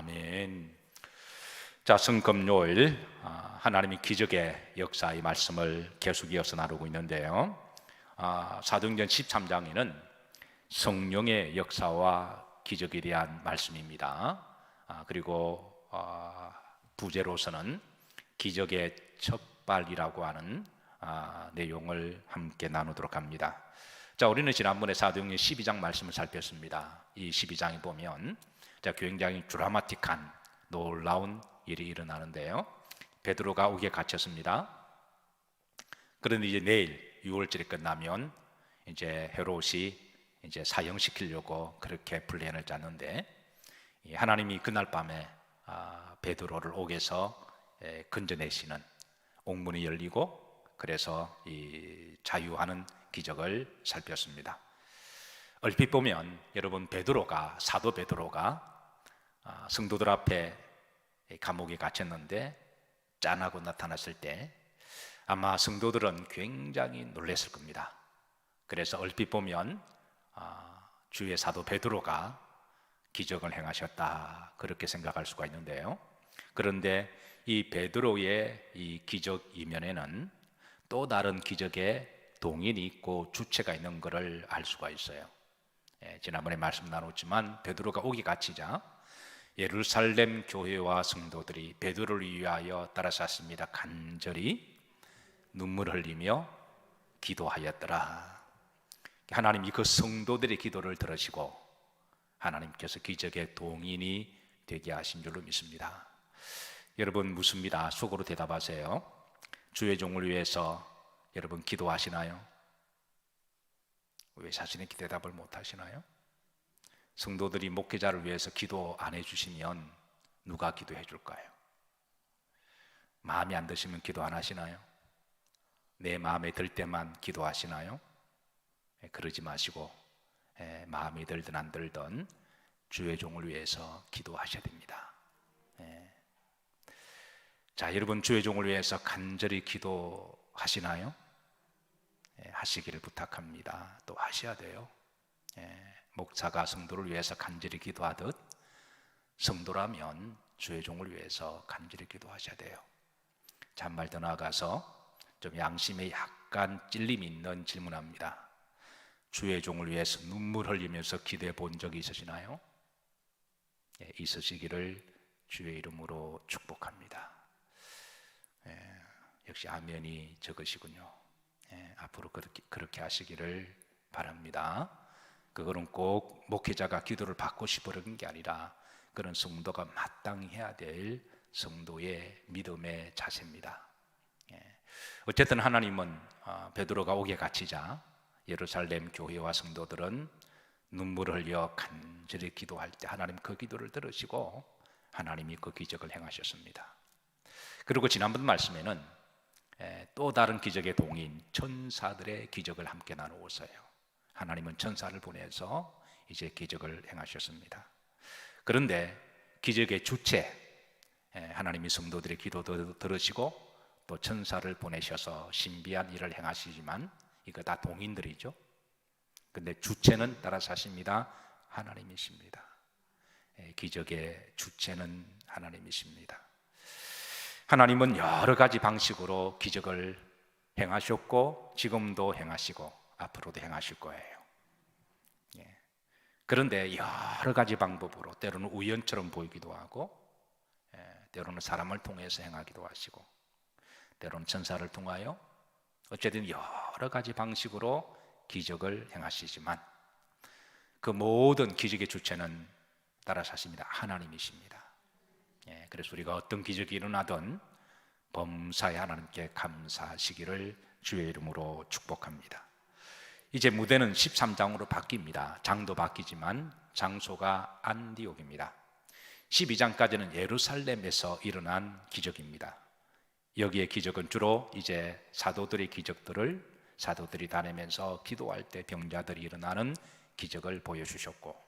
아멘. 자, 성금요일 하나님의 기적의 역사의 말씀을 계속 이어서 나누고 있는데요. 사도행전 13장에는 성령의 역사와 기적에 대한 말씀입니다. 그리고 부제로서는 기적의 첫발이라고 하는 내용을 함께 나누도록 합니다. 자, 우리는 지난번에 사도행전 12장 말씀을 살폈습니다. 이 12장에 보면 굉장히 드라마틱한 놀라운 일이 일어나는데요. 베드로가 옥에 갇혔습니다. 그런데 이제 내일 6월절이 끝나면 이제 헤롯이 이제 사형시키려고 그렇게 플랜을 짰는데, 하나님이 그날 밤에 베드로를 옥에서 건져내시는 옥문이 열리고, 그래서 이 자유하는 기적을 살폈습니다. 얼핏 보면 여러분, 사도 베드로가 성도들 앞에 감옥에 갇혔는데 짠하고 나타났을 때 아마 성도들은 굉장히 놀랐을 겁니다. 그래서 얼핏 보면 주의 사도 베드로가 기적을 행하셨다, 그렇게 생각할 수가 있는데요. 그런데 이 베드로의 이 기적 이면에는 또 다른 기적의 동인이 있고 주체가 있는 것을 알 수가 있어요. 지난번에 말씀 나눴지만 베드로가 옥에 갇히자 예루살렘 교회와 성도들이 베드로를 위하여 따라섰습니다. 간절히 눈물 흘리며 기도하였더라. 하나님이 그 성도들의 기도를 들으시고 하나님께서 기적의 동인이 되게 하신 줄로 믿습니다. 여러분 묻습니다. 속으로 대답하세요. 주의 종을 위해서 여러분 기도하시나요? 왜 자신에게 대답을 못 하시나요? 성도들이 목회자를 위해서 기도 안 해주시면 누가 기도해 줄까요? 마음에 안 드시면 기도 안 하시나요? 내 마음에 들 때만 기도하시나요? 그러지 마시고 마음에 들든 안 들든 주의 종을 위해서 기도하셔야 됩니다. 자, 여러분 주의 종을 위해서 간절히 기도하시나요? 하시기를 부탁합니다. 또 하셔야 돼요. 목사가 성도를 위해서 간절히 기도하듯 성도라면 주의 종을 위해서 간절히 기도하셔야 돼요. 자, 한 발 더 나아가서 좀 양심에 약간 찔림이 있는 질문합니다. 주의 종을 위해서 눈물 흘리면서 기도해 본 적이 있으시나요? 있으시기를 주의 이름으로 축복합니다. 역시 아멘이 적으시군요. 앞으로 그렇게 하시기를 바랍니다. 그거는 꼭 목회자가 기도를 받고 싶어 그런 게 아니라 그런 성도가 마땅히 해야 될 성도의 믿음의 자세입니다. 어쨌든 하나님은 베드로가 옥에 갇히자 예루살렘 교회와 성도들은 눈물을 흘려 간절히 기도할 때 하나님 그 기도를 들으시고 하나님이 그 기적을 행하셨습니다. 그리고 지난번 말씀에는 또 다른 기적의 동인 천사들의 기적을 함께 나누었어요. 하나님은 천사를 보내서 이제 기적을 행하셨습니다. 그런데 기적의 주체, 하나님이 성도들의 기도도 들으시고 또 천사를 보내셔서 신비한 일을 행하시지만 이거 다 동인들이죠. 근데 주체는 따라서 하십니다. 하나님이십니다. 기적의 주체는 하나님이십니다. 하나님은 여러 가지 방식으로 기적을 행하셨고 지금도 행하시고 앞으로도 행하실 거예요. 그런데 여러 가지 방법으로 때로는 우연처럼 보이기도 하고 때로는 사람을 통해서 행하기도 하시고 때로는 천사를 통하여 어쨌든 여러 가지 방식으로 기적을 행하시지만 그 모든 기적의 주체는 따라서 하십니다. 하나님이십니다. 그래서 우리가 어떤 기적이 일어나든 범사에 하나님께 감사하시기를 주의 이름으로 축복합니다. 이제 무대는 13장으로 바뀝니다. 장도 바뀌지만 장소가 안디옥입니다. 12장까지는 예루살렘에서 일어난 기적입니다. 여기에 기적은 주로 이제 사도들의 기적들을 사도들이 다니면서 기도할 때 병자들이 일어나는 기적을 보여주셨고,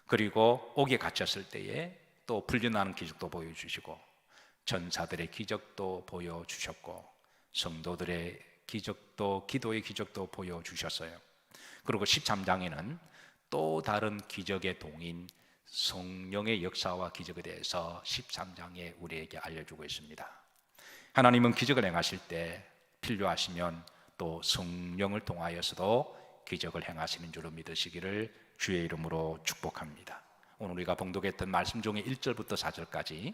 그리고 옥에 갇혔을 때에 또 풀려나는 기적도 보여주시고 천사들의 기적도 보여주셨고 성도들의 기적도 기도의 기적도 보여주셨어요. 그리고 13장에는 또 다른 기적의 동인 성령의 역사와 기적에 대해서 13장에 우리에게 알려주고 있습니다. 하나님은 기적을 행하실 때 필요하시면 또 성령을 통하여서도 기적을 행하시는 줄로 믿으시기를 주의 이름으로 축복합니다. 오늘 우리가 봉독했던 말씀 중에 1절부터 4절까지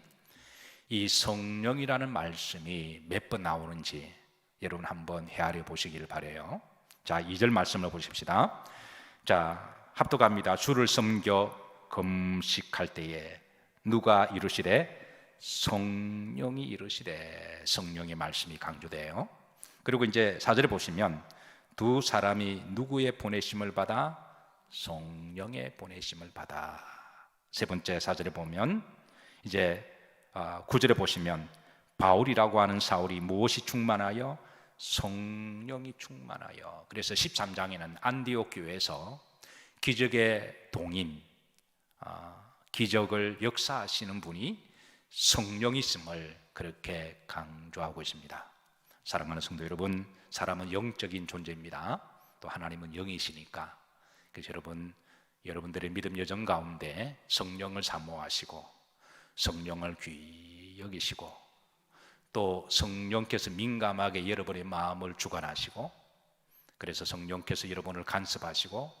이 성령이라는 말씀이 몇 번 나오는지 여러분 한번 헤아려 보시기를 바라요. 자, 2절 말씀을 보십시다. 자, 합독합니다. 주를 섬겨 금식할 때에 누가 이르시되? 성령이 이르시되. 성령의 말씀이 강조돼요. 그리고 이제 4절에 보시면 두 사람이 누구의 보내심을 받아? 성령의 보내심을 받아. 세 번째 4절에 보면 이제 9절에 보시면 바울이라고 하는 사울이 무엇이 충만하여? 성령이 충만하여. 그래서 13장에는 안디옥 교회에서 기적의 동인, 기적을 역사하시는 분이 성령이 있음을 그렇게 강조하고 있습니다. 사랑하는 성도 여러분, 사람은 영적인 존재입니다. 또 하나님은 영이시니까 그래서 여러분들의 믿음 여정 가운데 성령을 사모하시고 성령을 귀히 여기시고 또 성령께서 민감하게 여러분의 마음을 주관하시고 그래서 성령께서 여러분을 간섭하시고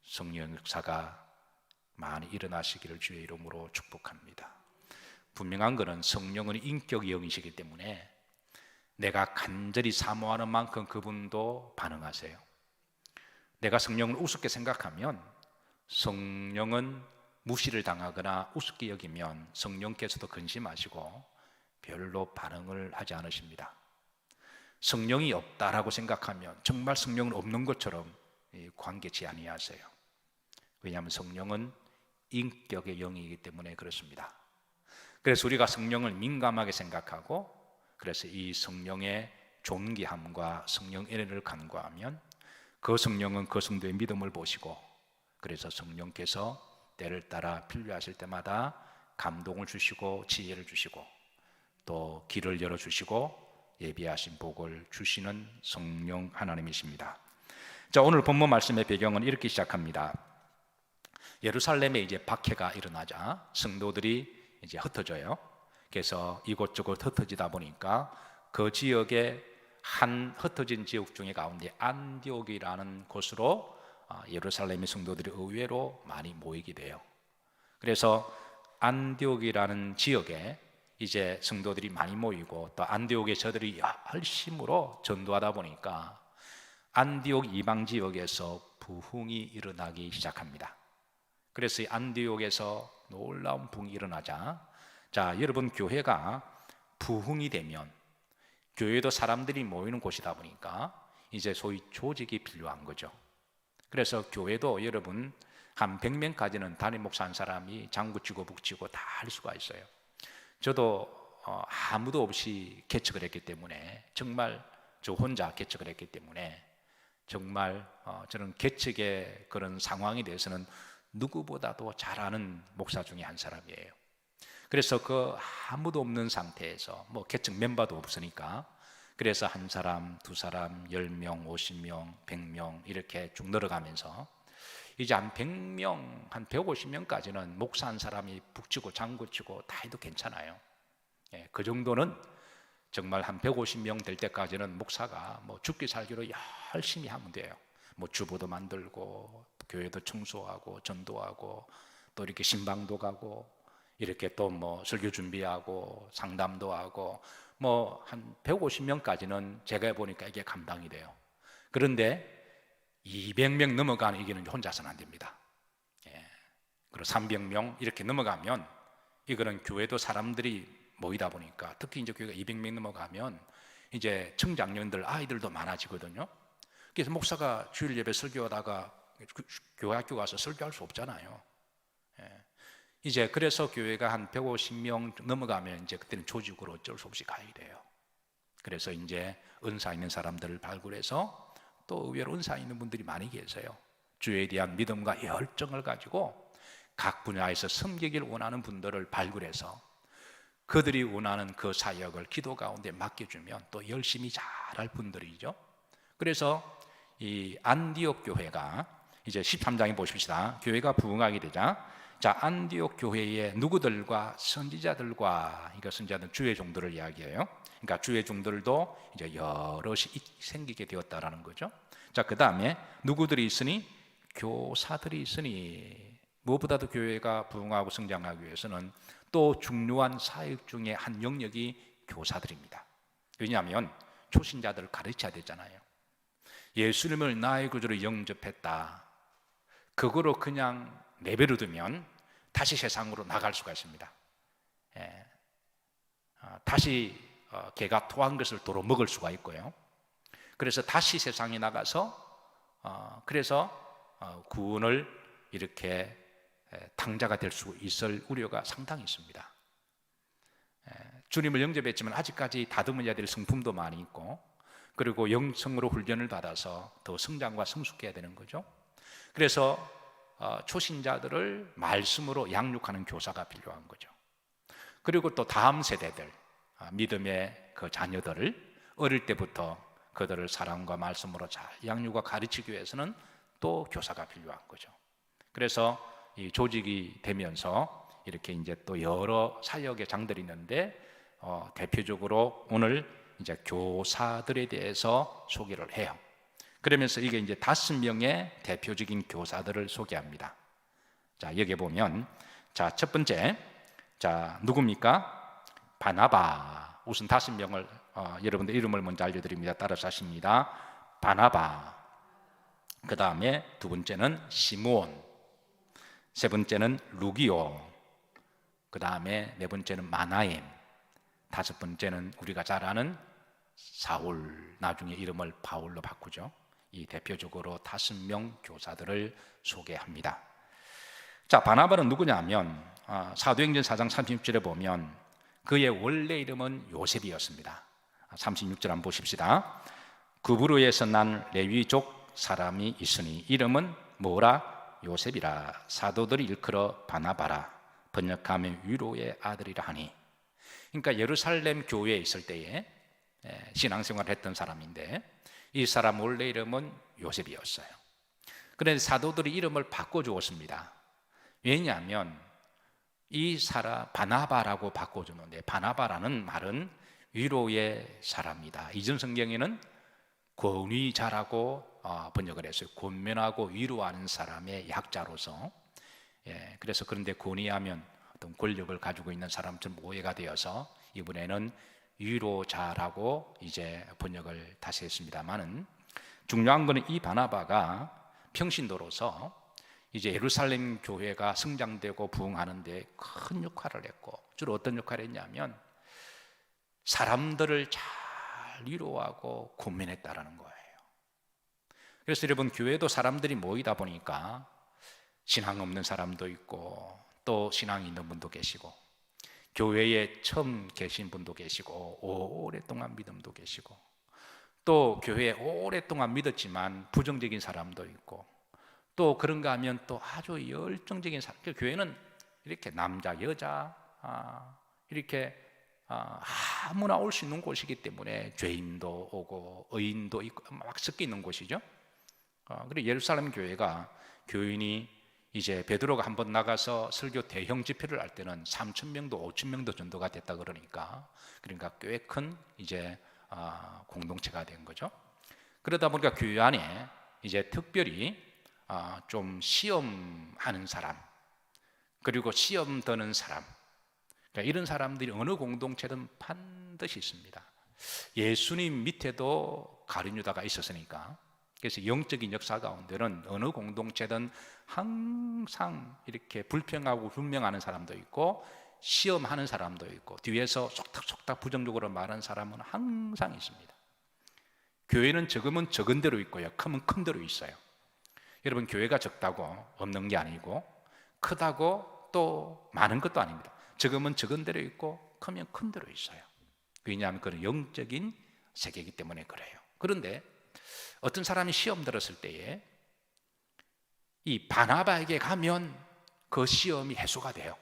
성령 역사가 많이 일어나시기를 주의 이름으로 축복합니다. 분명한 것은 성령은 인격 영이시기 때문에 내가 간절히 사모하는 만큼 그분도 반응하세요. 내가 성령을 우습게 생각하면 성령은 무시를 당하거나 우습게 여기면 성령께서도 근심하시고 별로 반응을 하지 않으십니다. 성령이 없다라고 생각하면 정말 성령은 없는 것처럼 관계치 아니하세요. 왜냐하면 성령은 인격의 영이기 때문에 그렇습니다. 그래서 우리가 성령을 민감하게 생각하고 그래서 이 성령의 존귀함과 성령 은혜를 간구하면 그 성령은 그 성도의 믿음을 보시고 그래서 성령께서 때를 따라 필요하실 때마다 감동을 주시고 지혜를 주시고 또 길을 열어주시고 예비하신 복을 주시는 성령 하나님이십니다. 자, 오늘 본문 말씀의 배경은 이렇게 시작합니다. 예루살렘에 이제 박해가 일어나자 성도들이 이제 흩어져요. 그래서 이곳저곳 흩어지다 보니까 그 지역의 한 흩어진 지역 중에 가운데 안디옥이라는 곳으로 예루살렘의 성도들이 의외로 많이 모이게 돼요. 그래서 안디옥이라는 지역에 이제 성도들이 많이 모이고 또 안디옥의 저들이 열심으로 전도하다 보니까 안디옥 이방 지역에서 부흥이 일어나기 시작합니다. 그래서 이 안디옥에서 놀라운 부흥이 일어나자 자, 여러분 교회가 부흥이 되면 교회도 사람들이 모이는 곳이다 보니까 이제 소위 조직이 필요한 거죠. 그래서 교회도 여러분 한 100명까지는 담임 목사 한 사람이 장구치고 북치고 다 할 수가 있어요. 저도 아무도 없이 개척을 했기 때문에 정말 저 혼자 개척을 했기 때문에 정말 저는 개척의 그런 상황에 대해서는 누구보다도 잘 아는 목사 중에 한 사람이에요. 그래서 그 아무도 없는 상태에서 뭐 개척 멤버도 없으니까 그래서 한 사람, 두 사람, 10명, 50명, 100명 이렇게 쭉 늘어가면서 이제 한 100명, 한 150명까지는 목사 한 사람이 북치고 장구치고 다 해도 괜찮아요. 예, 그 정도는 정말 한 150명 될 때까지는 목사가 뭐 죽기 살기로 열심히 하면 돼요. 뭐 주보도 만들고 교회도 청소하고 전도하고 또 이렇게 신방도 가고 이렇게 또 뭐 설교 준비하고 상담도 하고 뭐 한 150명까지는 제가 보니까 이게 감당이 돼요. 그런데 200명 넘어가는 이게는 혼자서는 안 됩니다. 예. 그리고 300명 이렇게 넘어가면 이거는 교회도 사람들이 모이다 보니까 특히 이제 교회가 200명 넘어가면 이제 청장년들 아이들도 많아지거든요. 그래서 목사가 주일 예배 설교하다가 교회 학교 가서 설교할 수 없잖아요. 예. 이제 그래서 교회가 한 150명 넘어가면 이제 그때는 조직으로 어쩔 수 없이 가야 돼요. 그래서 이제 은사 있는 사람들을 발굴해서 또 의외로 은사 있는 분들이 많이 계세요. 주에 대한 믿음과 열정을 가지고 각 분야에서 섬기길 원하는 분들을 발굴해서 그들이 원하는 그 사역을 기도 가운데 맡겨주면 또 열심히 잘할 분들이죠. 그래서 이 안디옥 교회가 이제 13장에 보십시다. 교회가 부흥하게 되자 자, 안디옥 교회의 누구들과 선지자들과, 이거 선지자들은 주의 종들을 이야기해요. 그러니까 주의 종들도 이제 여럿이 생기게 되었다라는 거죠. 자, 그 다음에 누구들이 있으니? 교사들이 있으니. 무엇보다도 교회가 부흥하고 성장하기 위해서는 또 중요한 사역 중에 한 영역이 교사들입니다. 왜냐하면 초신자들을 가르쳐야 되잖아요. 예수님을 나의 구주로 영접했다, 그거로 그냥 내버려 두면 다시 세상으로 나갈 수가 있습니다. 다시 개가 토한 것을 도로 먹을 수가 있고요. 그래서 다시 세상에 나가서 구원을 이렇게 탕자가 될 수 있을 우려가 상당히 있습니다. 주님을 영접했지만 아직까지 다듬어야 될 성품도 많이 있고, 그리고 영성으로 훈련을 받아서 더 성장과 성숙해야 되는 거죠. 그래서 초신자들을 말씀으로 양육하는 교사가 필요한 거죠. 그리고 또 다음 세대들, 믿음의 그 자녀들을 어릴 때부터 그들을 사랑과 말씀으로 잘 양육과 가르치기 위해서는 또 교사가 필요한 거죠. 그래서 이 조직이 되면서 이렇게 이제 또 여러 사역의 장들이 있는데, 대표적으로 오늘 이제 교사들에 대해서 소개를 해요. 그러면서 이게 이제 5명의 대표적인 교사들을 소개합니다. 자, 여기 보면, 자, 첫 번째, 자, 누굽니까? 바나바. 우선 5명을 여러분들 이름을 먼저 알려드립니다. 따라서 하십니다. 바나바. 그 다음에 두 번째는 시므온, 세 번째는 루기오, 그 다음에 네 번째는 마나엠, 다섯 번째는 우리가 잘 아는 사울, 나중에 이름을 바울로 바꾸죠. 이 대표적으로 5명 교사들을 소개합니다. 자, 바나바는 누구냐면 사도행전 4장 36절에 보면 그의 원래 이름은 요셉이었습니다. 36절 한번 보십시다. 구브로에서 난 레위족 사람이 있으니 이름은 뭐라? 요셉이라. 사도들이 일컬어 바나바라. 번역하면 위로의 아들이라 하니. 그러니까 예루살렘 교회에 있을 때에 신앙생활을 했던 사람인데, 이 사람 원래 이름은 요셉이었어요. 그런데 사도들이 이름을 바꿔주었습니다. 왜냐하면 이 사람 바나바라고 바꿔주는데, 바나바라는 말은 위로의 사람이다. 이전 성경에는 권위자라고 번역을 했어요. 권면하고 위로하는 사람의 약자로서. 그래서 그런데 권위하면 어떤 권력을 가지고 있는 사람처럼 오해가 되어서 이번에는 위로자라고 이제 번역을 다시 했습니다만은, 중요한 것은 이 바나바가 평신도로서 이제 예루살렘 교회가 성장되고 부흥하는데 큰 역할을 했고, 주로 어떤 역할을 했냐면 사람들을 잘 위로하고 권면했다라는 거예요. 그래서 여러분, 교회도 사람들이 모이다 보니까 신앙 없는 사람도 있고 또 신앙이 있는 분도 계시고, 교회에 처음 계신 분도 계시고 오랫동안 믿음도 계시고, 또 교회에 오랫동안 믿었지만 부정적인 사람도 있고, 또 그런가 하면 또 아주 열정적인 사람. 교회는 이렇게 남자 여자 이렇게 아무나 올 수 있는 곳이기 때문에 죄인도 오고 의인도 있고 막 섞여 있는 곳이죠. 그리고 예루살렘 교회가 교인이 이제 베드로가 한번 나가서 설교 대형 집회를 할 때는 3,000명도 5,000명도 전도가 됐다 그러니까 꽤 큰 이제 공동체가 된 거죠. 그러다 보니까 교회 안에 이제 특별히 좀 시험하는 사람, 그리고 시험 드는 사람, 그러니까 이런 사람들이 어느 공동체든 반드시 있습니다. 예수님 밑에도 가룟 유다가 있었으니까. 그래서 영적인 역사 가운데는 어느 공동체든 항상 이렇게 불평하고 분명하는 사람도 있고 시험하는 사람도 있고 뒤에서 속닥속닥 부정적으로 말하는 사람은 항상 있습니다. 교회는 적으면 적은 대로 있고요, 크면 큰 대로 있어요. 여러분, 교회가 적다고 없는 게 아니고 크다고 또 많은 것도 아닙니다. 적으면 적은 대로 있고 크면 큰 대로 있어요. 왜냐하면 그런 영적인 세계이기 때문에 그래요. 그런데 어떤 사람이 시험 들었을 때에 이 바나바에게 가면 그 시험이 해소가 돼요.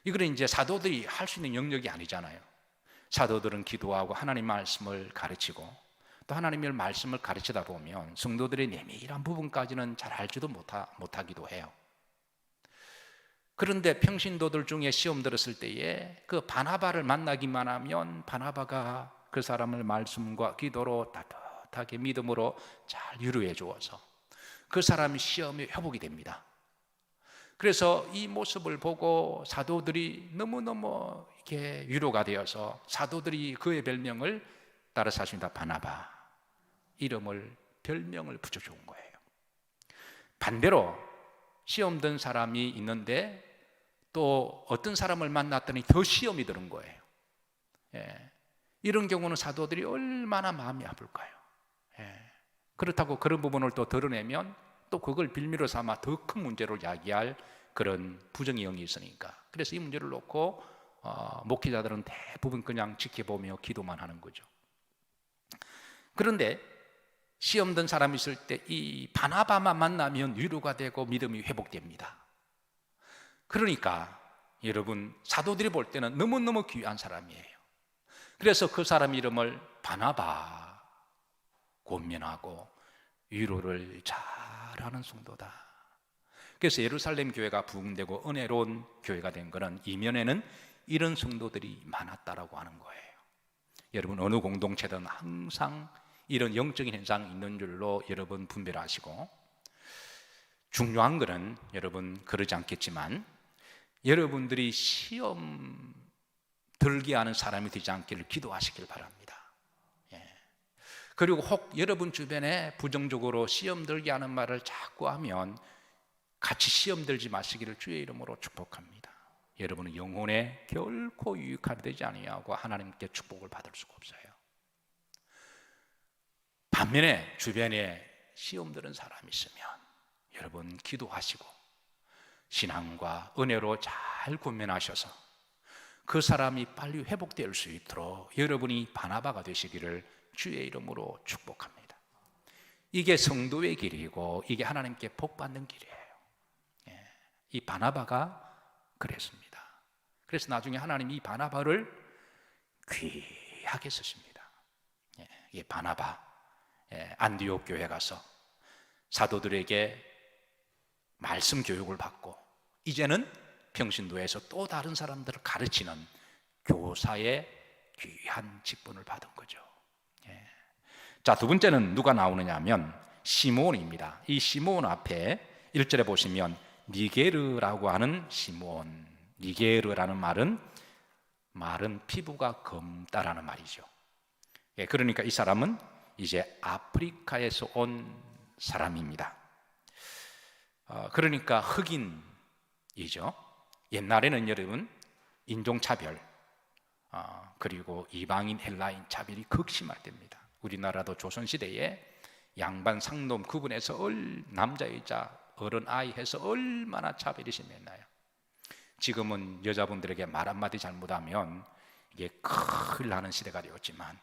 이거는 이제 사도들이 할 수 있는 영역이 아니잖아요. 사도들은 기도하고 하나님 말씀을 가르치고, 또 하나님의 말씀을 가르치다 보면 성도들의 내밀한 부분까지는 잘 알지도 못하기도 해요. 그런데 평신도들 중에 시험 들었을 때에 그 바나바를 만나기만 하면 바나바가 그 사람을 말씀과 기도로 따뜻하게 믿음으로 잘 위로해 주어서 그 사람이 시험에 회복이 됩니다. 그래서 이 모습을 보고 사도들이 너무너무 이렇게 위로가 되어서 사도들이 그의 별명을 따라서 하십니다. 바나바, 별명을 붙여준 거예요. 반대로 시험 든 사람이 있는데 또 어떤 사람을 만났더니 더 시험이 드는 거예요. 이런 경우는 사도들이 얼마나 마음이 아플까요? 그렇다고 그런 부분을 또 드러내면 또 그걸 빌미로 삼아 더 큰 문제로 야기할 그런 부정의 영이 있으니까. 그래서 이 문제를 놓고 목회자들은 대부분 그냥 지켜보며 기도만 하는 거죠. 그런데 시험 든 사람이 있을 때 이 바나바만 만나면 위로가 되고 믿음이 회복됩니다. 그러니까 여러분, 사도들이 볼 때는 너무너무 귀한 사람이에요. 그래서 그 사람 이름을 바나바, 권면하고 위로를 잘하는 성도다. 그래서 예루살렘 교회가 부흥되고 은혜로운 교회가 된 것은 이면에는 이런 성도들이 많았다라고 하는 거예요. 여러분, 어느 공동체든 항상 이런 영적인 현상이 있는 줄로 여러분 분별하시고, 중요한 것은 여러분 그러지 않겠지만 여러분들이 시험 들게 하는 사람이 되지 않기를 기도하시길 바랍니다. 그리고 혹 여러분 주변에 부정적으로 시험 들게 하는 말을 자꾸 하면 같이 시험 들지 마시기를 주의 이름으로 축복합니다. 여러분은 영혼에 결코 유익하게 되지 아니하고 하나님께 축복을 받을 수가 없어요. 반면에 주변에 시험 들은 사람이 있으면 여러분 기도하시고 신앙과 은혜로 잘 권면하셔서 그 사람이 빨리 회복될 수 있도록 여러분이 바나바가 되시기를 주의 이름으로 축복합니다. 이게 성도의 길이고 이게 하나님께 복 받는 길이에요. 이 바나바가 그랬습니다. 그래서 나중에 하나님이 이 바나바를 귀하게 쓰십니다. 이 바나바, 안디옥 교회 가서 사도들에게 말씀 교육을 받고 이제는 평신도에서 또 다른 사람들을 가르치는 교사의 귀한 직분을 받은 거죠. 자, 두 번째는 누가 나오느냐 하면 시므온입니다. 이 시므온 앞에 1절에 보시면 니게르라고 하는 시므온. 니게르라는 말은 피부가 검다라는 말이죠. 그러니까 이 사람은 이제 아프리카에서 온 사람입니다. 그러니까 흑인이죠. 옛날에는 여러분 인종차별 그리고 이방인 헬라인 차별이 극심할 때입니다. 우리나라도 조선시대에 양반 상놈 구분해서 남자 여자 어른 아이 해서 얼마나 차별이 심했나요? 지금은 여자분들에게 말 한마디 잘못하면 이게 큰일 나는 시대가 되었지만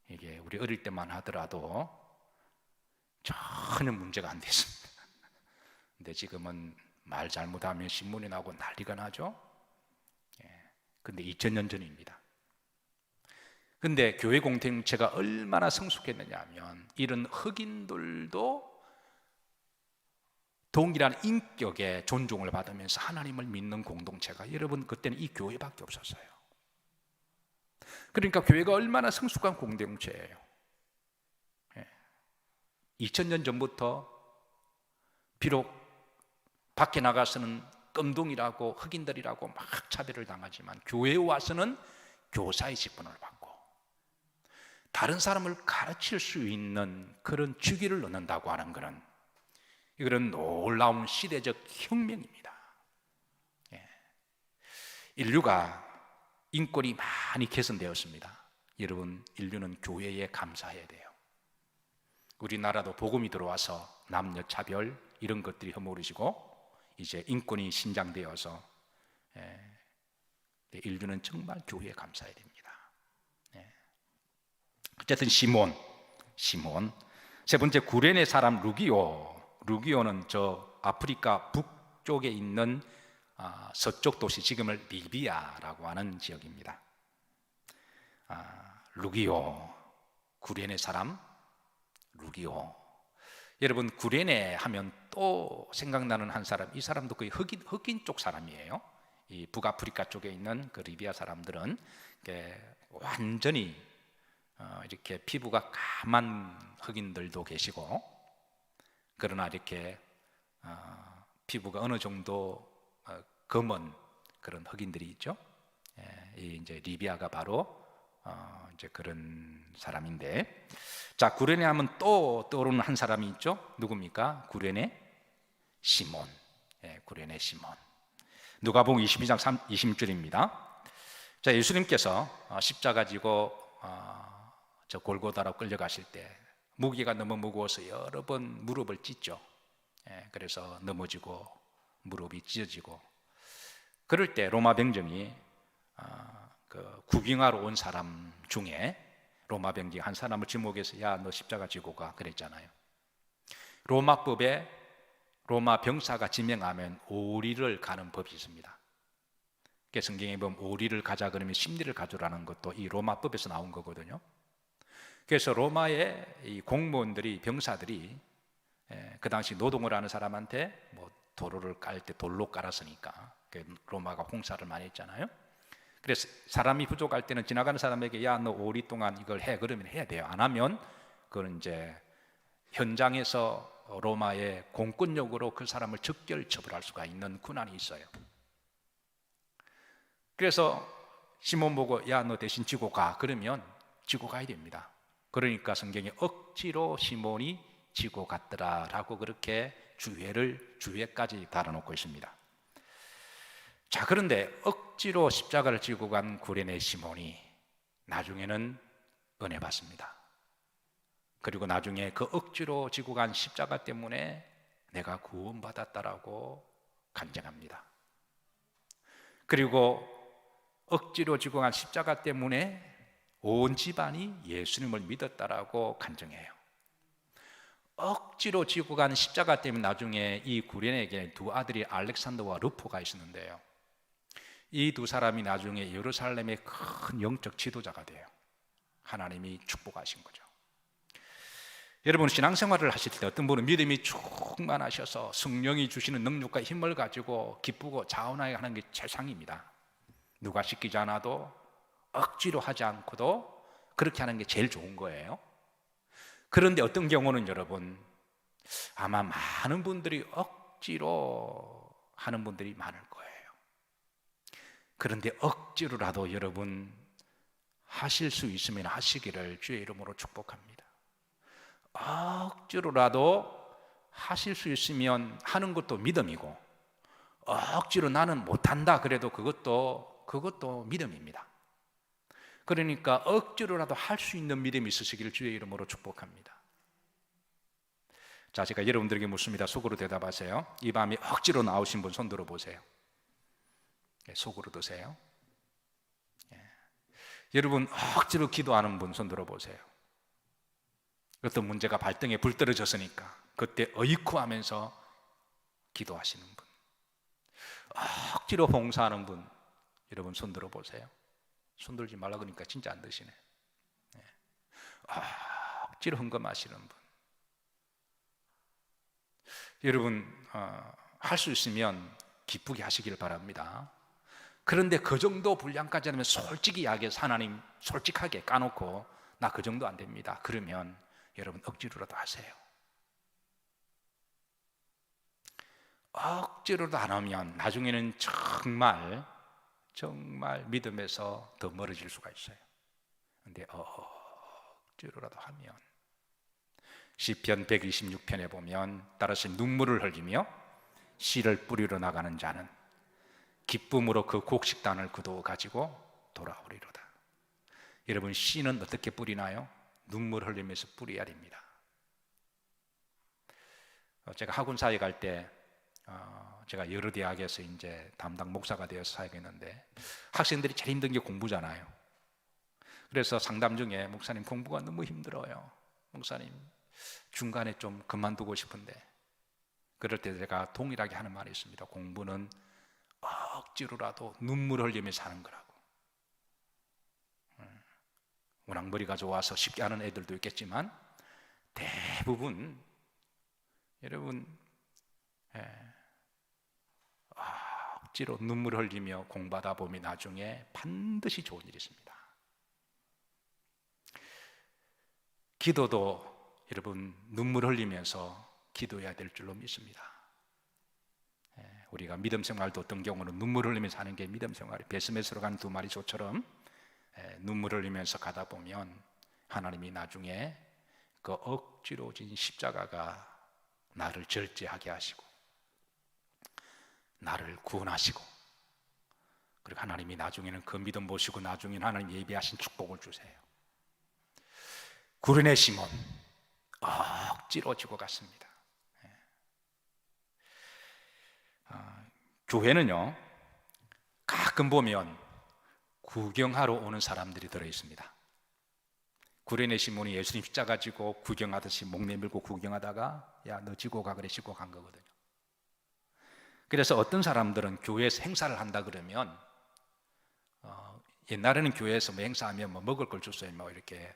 이게 우리 어릴 때만 하더라도 전혀 문제가 안 됐습니다. 근데 지금은 말 잘못하면 신문이 나고 난리가 나죠. 근데 2000년 전입니다. 근데 교회 공동체가 얼마나 성숙했느냐 하면 이런 흑인들도 동일한 인격의 존중을 받으면서 하나님을 믿는 공동체가 여러분 그때는 이 교회밖에 없었어요. 그러니까 교회가 얼마나 성숙한 공동체예요. 2000년 전부터 비록 밖에 나가서는 끔둥이라고 흑인들이라고 막 차별을 당하지만 교회에 와서는 교사의 직분을 받고 다른 사람을 가르칠 수 있는 그런 주기를 넣는다고 하는 것은 이거는 놀라운 시대적 혁명입니다. 인류가 인권이 많이 개선되었습니다. 여러분, 인류는 교회에 감사해야 돼요. 우리나라도 복음이 들어와서 남녀 차별 이런 것들이 허물어지고 이제 인권이 신장되어서 인류는 정말 교회에 감사해야 됩니다. 어쨌든 시몬 세 번째 구레네 사람 루기오는 저 아프리카 북쪽에 있는 서쪽 도시 지금을 리비아라고 하는 지역입니다. 루기오 구레네 사람 루기오 여러분 구레네 하면 또 생각나는 한 사람, 이 사람도 거의 흑인 쪽 사람이에요. 이 북아프리카 쪽에 있는 그 리비아 사람들은 완전히 이렇게 피부가 까만 흑인들도 계시고, 그러나 이렇게 피부가 어느 정도 검은 그런 흑인들이 있죠. 이 이제 리비아가 바로 이제 그런 사람인데, 자, 구레네 하면 또 떠오르는 한 사람이 있죠. 누굽니까? 구레네 시몬. 구레네 시몬. 누가복음 22장 26절입니다. 자, 예수님께서 십자가 지고 저 골고다로 끌려가실 때 무게가 너무 무거워서 여러 번 무릎을 찢죠. 그래서 넘어지고 무릎이 찢어지고, 그럴 때 로마 병정이 그 구경하러 온 사람 중에 로마 병정이 한 사람을 지목해서 야, 너 십자가 지고 가 그랬잖아요. 로마법에 로마 병사가 지명하면 오리를 가는 법이 있습니다. 성경에 보면 오리를 가자 그러면 심리를 가져라는 것도 이 로마법에서 나온 거거든요. 그래서 로마의 이 공무원들이, 병사들이 그 당시 노동을 하는 사람한테 뭐 도로를 깔 때 돌로 깔았으니까 로마가 공사를 많이 했잖아요. 그래서 사람이 부족할 때는 지나가는 사람에게 야, 너 오리 동안 이걸 해 그러면 해야 돼요. 안 하면 그건 이제 현장에서 로마의 공권력으로 그 사람을 즉결 처벌할 수가 있는 군안이 있어요. 그래서 시몬 보고 야, 너 대신 지고 가 그러면 지고 가야 됩니다. 그러니까 성경에 억지로 시몬이 지고 갔더라 라고 그렇게 주회까지 달아놓고 있습니다. 자, 그런데 억지로 십자가를 지고 간 구레네 시몬이 나중에는 은혜 받습니다. 그리고 나중에 그 억지로 지고 간 십자가 때문에 내가 구원받았다라고 간증합니다. 그리고 억지로 지고 간 십자가 때문에 온 집안이 예수님을 믿었다라고 간증해요. 억지로 지고 간 십자가 때문에 나중에 이 구레네에게 두 아들이 알렉산더와 루포가 있었는데요, 이 두 사람이 나중에 예루살렘의 큰 영적 지도자가 돼요. 하나님이 축복하신 거죠. 여러분, 신앙생활을 하실 때 어떤 분은 믿음이 충만하셔서 성령이 주시는 능력과 힘을 가지고 기쁘고 자원하게 하는 게 최상입니다. 누가 시키지 않아도 억지로 하지 않고도 그렇게 하는 게 제일 좋은 거예요. 그런데 어떤 경우는 여러분, 아마 많은 분들이 억지로 하는 분들이 많을 거예요. 그런데 억지로라도 여러분 하실 수 있으면 하시기를 주의 이름으로 축복합니다. 억지로라도 하실 수 있으면 하는 것도 믿음이고, 억지로 나는 못한다 그래도 그것도 믿음입니다. 그러니까 억지로라도 할 수 있는 믿음이 있으시기를 주의 이름으로 축복합니다. 자, 제가 여러분들에게 묻습니다. 속으로 대답하세요. 이 밤에 억지로 나오신 분 손 들어보세요. 속으로 드세요. 여러분, 억지로 기도하는 분 손 들어보세요. 어떤 문제가 발등에 불 떨어졌으니까 그때 어이쿠 하면서 기도하시는 분, 억지로 봉사하는 분, 여러분 손 들어보세요. 손 들지 말라 그러니까 진짜 안 드시네. 억지로 헌금하시는 분, 여러분 할 수 있으면 기쁘게 하시길 바랍니다. 그런데 그 정도 분량까지 하면 솔직히 이야기해서 하나님 솔직하게 까놓고 나 그 정도 안 됩니다 그러면 여러분 억지로라도 하세요. 억지로도 안 하면 나중에는 정말 믿음에서 더 멀어질 수가 있어요. 그런데 억지로라도 하면, 시편 126편에 보면 따라서 눈물을 흘리며 씨를 뿌리러 나가는 자는 기쁨으로 그 곡식단을 거두어 가지고 돌아오리로다. 여러분, 씨는 어떻게 뿌리나요? 눈물 흘리면서 뿌려야 됩니다. 제가 학원 사회 갈 때 제가 여러 대학에서 이제 담당 목사가 되어서 사역했는데 학생들이 제일 힘든 게 공부잖아요. 그래서 상담 중에 목사님 공부가 너무 힘들어요. 목사님 중간에 좀 그만두고 싶은데, 그럴 때 제가 동일하게 하는 말이 있습니다. 공부는 억지로라도 눈물 흘리면서 하는 거라고. 워낙 머리가 좋아서 쉽게 하는 애들도 있겠지만 대부분 여러분, 억지로 눈물 흘리며 공부하다 보면 나중에 반드시 좋은 일이 있습니다. 기도도 여러분 눈물 흘리면서 기도해야 될 줄로 믿습니다. 우리가 믿음 생활도 어떤 경우는 눈물 흘리면서 하는 게 믿음 생활이, 베스메스로 간 두 마리 소처럼 눈물 흘리면서 가다 보면 하나님이 나중에 그 억지로 진 십자가가 나를 절제하게 하시고 나를 구원하시고, 그리고 하나님이 나중에는 그 믿음 보시고 나중에는 하나님 예비하신 축복을 주세요. 구레네 시몬 억지로 지고 갔습니다. 교회는요, 가끔 보면 구경하러 오는 사람들이 들어있습니다. 구레네 시몬이 예수님 십자가 지고 구경하듯이 목 내밀고 구경하다가 야, 너 지고 가 그래 지고 간 거거든요. 그래서 어떤 사람들은 교회에서 행사를 한다 그러면 옛날에는 교회에서 뭐 행사하면 뭐 먹을 걸 줬어요. 뭐 이렇게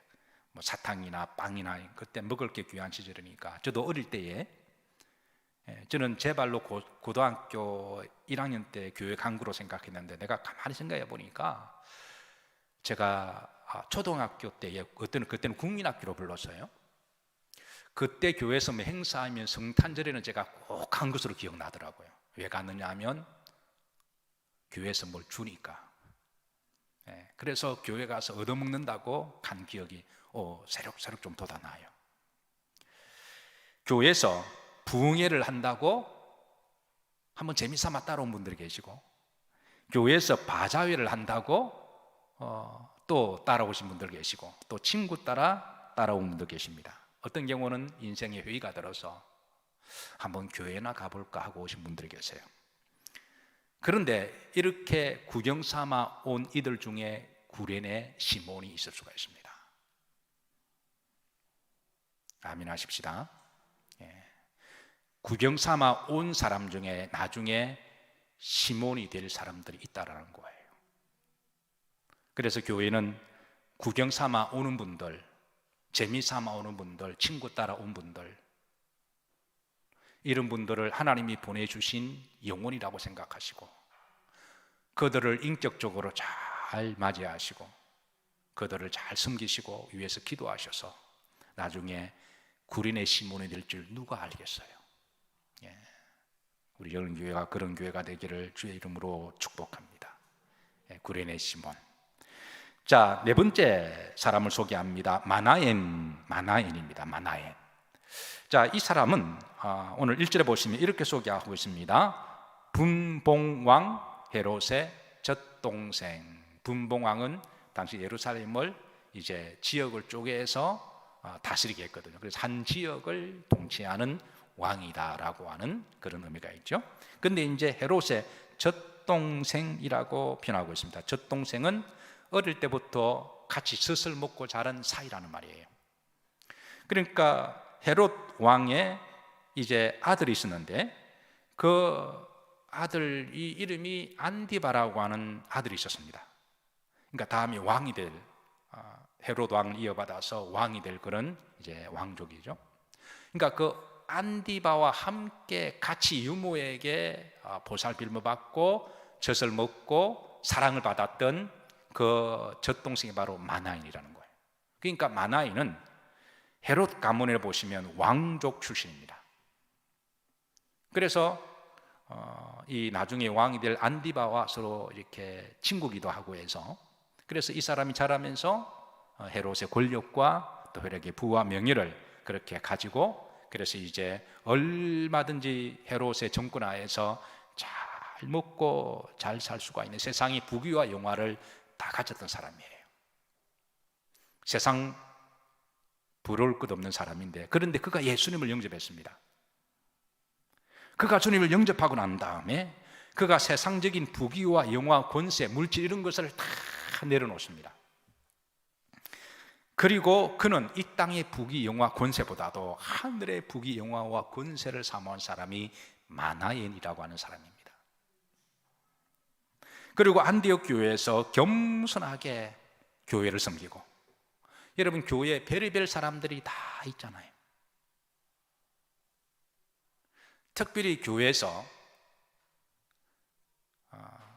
뭐 사탕이나 빵이나, 그때 먹을 게 귀한 시절이니까. 저도 어릴 때에 저는 제 발로 고등학교 1학년 때 교회 간 거로 생각했는데, 내가 가만히 생각해 보니까 제가 초등학교 때에 그때는 국민학교로 불렀어요. 그때 교회에서 뭐 행사하면 성탄절에는 제가 꼭 간 것으로 기억나더라고요. 왜 갔느냐 하면 교회에서 뭘 주니까. 그래서 교회 가서 얻어먹는다고 간 기억이 새록새록 좀 돋아나요. 교회에서 부흥회를 한다고 한번 재미삼아 따라온 분들이 계시고, 교회에서 바자회를 한다고 또 따라오신 분들 계시고, 또 친구 따라 따라온 분들 계십니다. 어떤 경우는 인생의 회의가 들어서 한번 교회나 가볼까 하고 오신 분들이 계세요. 그런데 이렇게 구경 삼아 온 이들 중에 구레네 시몬이 있을 수가 있습니다. 아멘 하십시다. 구경 삼아 온 사람 중에 나중에 시몬이 될 사람들이 있다라는 거예요. 그래서 교회는 구경 삼아 오는 분들, 재미 삼아 오는 분들, 친구 따라 온 분들, 이런 분들을 하나님이 보내주신 영혼이라고 생각하시고, 그들을 인격적으로 잘 맞이하시고 그들을 잘 섬기시고 위해서 기도하셔서 나중에 구레네 시몬이 될 줄 누가 알겠어요. 우리 열린교회가 그런 교회가 되기를 주의 이름으로 축복합니다. 구레네 시몬. 자, 네 번째 사람을 소개합니다. 마나엔입니다. 마나엔. 자, 이 사람은 오늘 1절에 보시면 이렇게 소개하고 있습니다. 분봉왕 헤롯의 젖동생. 분봉왕은 당시 예루살렘을 이제 지역을 쪼개서 다스리게 했거든요. 그래서 한 지역을 통치하는 왕이다라고 하는 그런 의미가 있죠. 근데 이제 헤롯의 젖동생이라고 표현하고 있습니다. 젖동생은 어릴 때부터 같이 젖을 먹고 자란 사이라는 말이에요. 그러니까 헤롯 왕의 이제 아들이 있었는데, 그 아들이 이름이 안디바라고 하는 아들이 있었습니다. 그러니까 다음에 왕이 될, 헤롯 왕을 이어받아서 왕이 될 그런 이제 왕족이죠. 그러니까 그 안디바와 함께 같이 유모에게 보살핌을 받고 젖을 먹고 사랑을 받았던 그 젖동생이 바로 마나인이라는 거예요. 그러니까 마나인은 헤롯 가문에 보시면 왕족 출신입니다. 그래서 이 나중에 왕이 될 안디바와 서로 이렇게 친구기도 하고 해서, 그래서 이 사람이 자라면서 헤롯의 권력과 또 헤롯의 부와 명예를 그렇게 가지고, 그래서 이제 얼마든지 헤롯의 정권하에서 잘 먹고 잘 살 수가 있는 세상의 부귀와 영화를 다 가졌던 사람이에요. 세상 부러울 것 없는 사람인데, 그런데 그가 예수님을 영접했습니다. 그가 주님을 영접하고 난 다음에 그가 세상적인 부귀와 영화, 권세, 물질 이런 것을 다 내려놓습니다. 그리고 그는 이 땅의 부귀, 영화, 권세보다도 하늘의 부귀, 영화와 권세를 사모한 사람이 마나엔이라고 하는 사람입니다. 그리고 안디옥 교회에서 겸손하게 교회를 섬기고, 여러분 교회에 별의별 사람들이 다 있잖아요. 특별히 교회에서